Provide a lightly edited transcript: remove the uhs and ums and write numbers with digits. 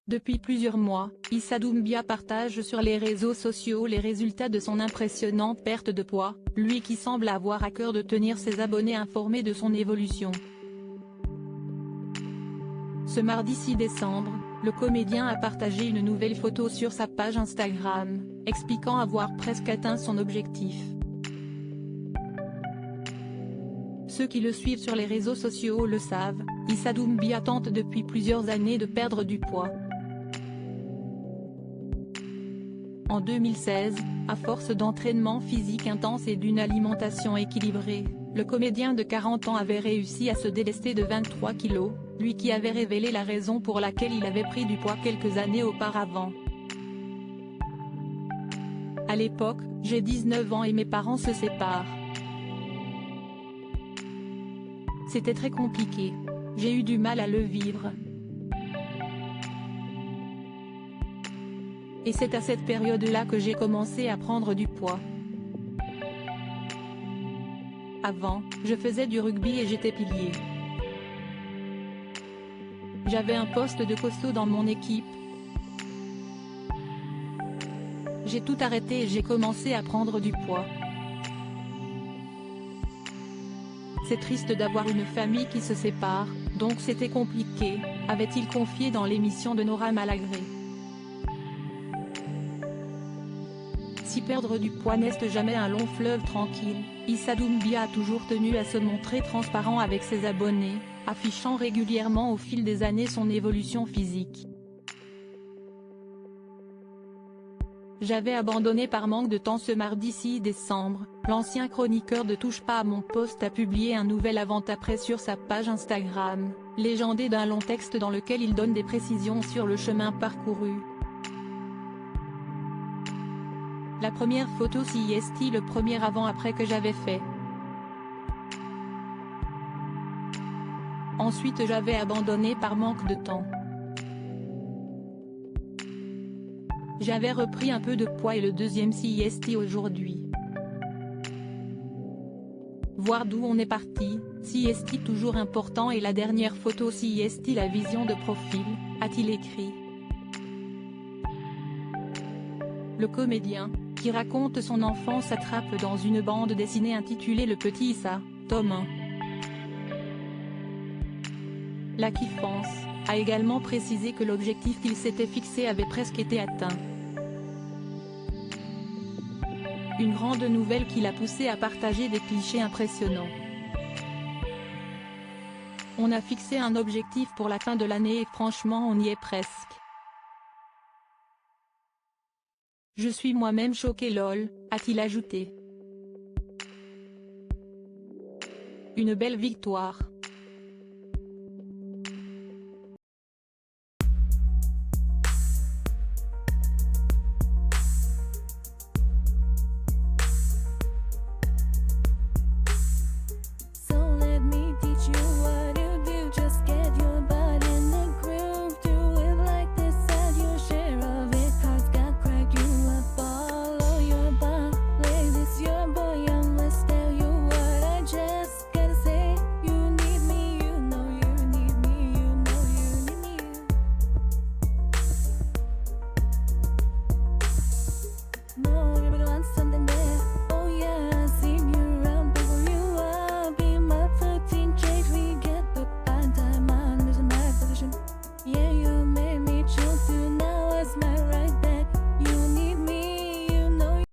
Depuis plusieurs mois, Issa Doumbia partage sur les réseaux sociaux les résultats de son impressionnante perte de poids, lui qui semble avoir à cœur de tenir ses abonnés informés de son évolution. Ce mardi 6 décembre, le comédien a partagé une nouvelle photo sur sa page Instagram, expliquant avoir presque atteint son objectif. Ceux qui le suivent sur les réseaux sociaux le savent, Issa Doumbia tente depuis plusieurs années de perdre du poids. En 2016, à force d'entraînement physique intense et d'une alimentation équilibrée, le comédien de 40 ans avait réussi à se délester de 23 kilos, lui qui avait révélé la raison pour laquelle il avait pris du poids quelques années auparavant. À l'époque, j'ai 19 ans et mes parents se séparent. C'était très compliqué. J'ai eu du mal à le vivre. Et c'est à cette période-là que j'ai commencé à prendre du poids. Avant, je faisais du rugby et j'étais pilier. J'avais un poste de costaud dans mon équipe. J'ai tout arrêté et j'ai commencé à prendre du poids. C'est triste d'avoir une famille qui se sépare, donc c'était compliqué, avait-il confié dans l'émission de Nora Malagré. Si perdre du poids n'est jamais un long fleuve tranquille, Issa Doumbia a toujours tenu à se montrer transparent avec ses abonnés, affichant régulièrement au fil des années son évolution physique. J'avais abandonné par manque de temps ce mardi 6 décembre, l'ancien chroniqueur de Touche pas à mon poste a publié un nouvel avant-après sur sa page Instagram, légendé d'un long texte dans lequel il donne des précisions sur le chemin parcouru. La première photo CIST le premier avant-après que j'avais fait. Ensuite j'avais abandonné par manque de temps. J'avais repris un peu de poids et le deuxième CIST aujourd'hui. Voir d'où on est parti, CIST toujours important et la dernière photo CIST la vision de profil, a-t-il écrit. Le comédien, qui raconte son enfance attrape dans une bande dessinée intitulée Le Petit Issa, tome 1. La kiffance a également précisé que l'objectif qu'il s'était fixé avait presque été atteint. Une grande nouvelle qui l'a poussé à partager des clichés impressionnants. On a fixé un objectif pour la fin de l'année et franchement on y est presque. Je suis moi-même choqué lol, a-t-il ajouté. Une belle victoire.